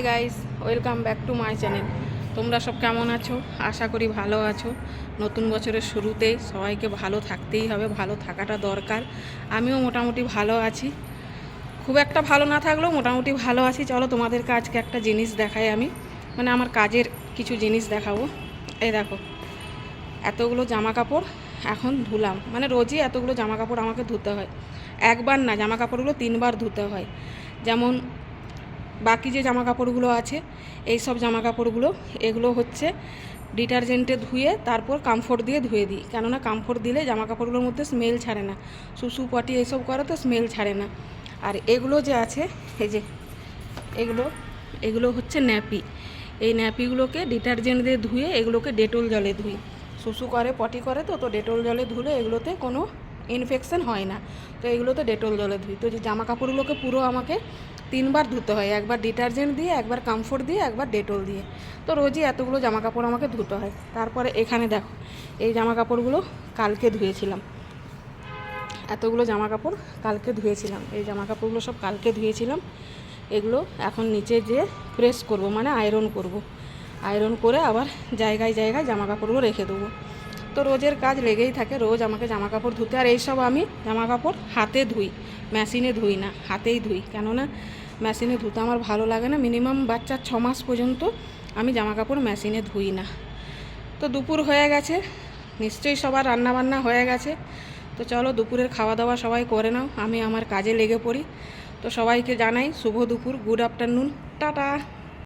Guys, welcome back to my channel. তোমরা সব কেমন আছো? আশা করি ভালো আছো। নতুন বছরের শুরুতেই সবাইকে ভালো থাকতেই হবে, ভালো থাকাটা দরকার। আমিও মোটামুটি ভালো আছি, খুব একটা ভালো না থাকলেও মোটামুটি ভালো আছি। চলো তোমাদেরকে আজকে একটা জিনিস দেখাই, আমি মানে আমার কাজের কিছু জিনিস দেখাবো। এই দেখো, এতগুলো জামা কাপড় এখন ধুলাম, মানে রোজই এতগুলো জামা কাপড় আমাকে ধুতে হয়। একবার না, জামা কাপড়গুলো 3বার ধুতে হয়। যেমন বাকি যে জামা কাপড়গুলো আছে, এই সব জামা কাপড়গুলো এগুলো হচ্ছে ডিটারজেন্টে ধুয়ে তারপর কমফোর্ট দিয়ে ধুয়ে দিই, কেননা কমফোর্ট দিলে জামা কাপড়গুলোর মধ্যে স্মেল ছাড়ে না, সুসু পটি এইসব করে তো স্মেল ছাড়ে না। আর এগুলো যে আছে, এই যে এগুলো এগুলো হচ্ছে ন্যাপি। এই ন্যাপিগুলোকে ডিটারজেন্ট দিয়ে ধুয়ে এগুলোকে ডেটল জলে ধুই। সুসু করে পটি করে তো ডেটল জলে ধুলে এগুলোতে কোনো ইনফেকশন হয় না, তো এগুলোতে ডেটল জলে ধুই। তো যে জামা কাপড়গুলোকে পুরো আমাকে 3বার ধুতে হয়, একবার ডিটারজেন্ট দিয়ে, একবার কমফোর্ট দিয়ে, একবার ডেটল দিয়ে। তো রোজই এতগুলো জামা কাপড় আমাকে ধুতে হয়। তারপরে এখানে দেখো, এই জামা কাপড়গুলো কালকে ধুয়েছিলাম, এতগুলো জামা কাপড় কালকে ধুয়েছিলাম। এই জামা কাপড়গুলো সব কালকে ধুয়েছিলাম। এগুলো এখন নিচে যেয়ে প্রেস করব, মানে আয়রন করব। আয়রন করে আবার জায়গায় জায়গায় জামা কাপড়গুলো রেখে দেবো। তো রোজের কাজ লেগেই থাকে, রোজ আমাকে জামা কাপড় ধুতে। আর এইসব আমি জামা কাপড় হাতে ধুই, মেশিনে ধুই না, হাতেই ধুই। কেননা মেশিনে ধুতে আমার ভালো লাগে না। মিনিমাম বাচ্চার 6 মাস পর্যন্ত আমি জামা কাপড় মেশিনে ধুই না। তো দুপুর হয়ে গেছে, নিশ্চয়ই সবার রান্নাবান্না হয়ে গেছে। তো চলো দুপুরের খাওয়া দাওয়া সবাই করে নাও, আমি আমার কাজে লেগে পড়ি। তো সবাইকে জানাই শুভ দুপুর, গুড আফটারনুন, টাটা।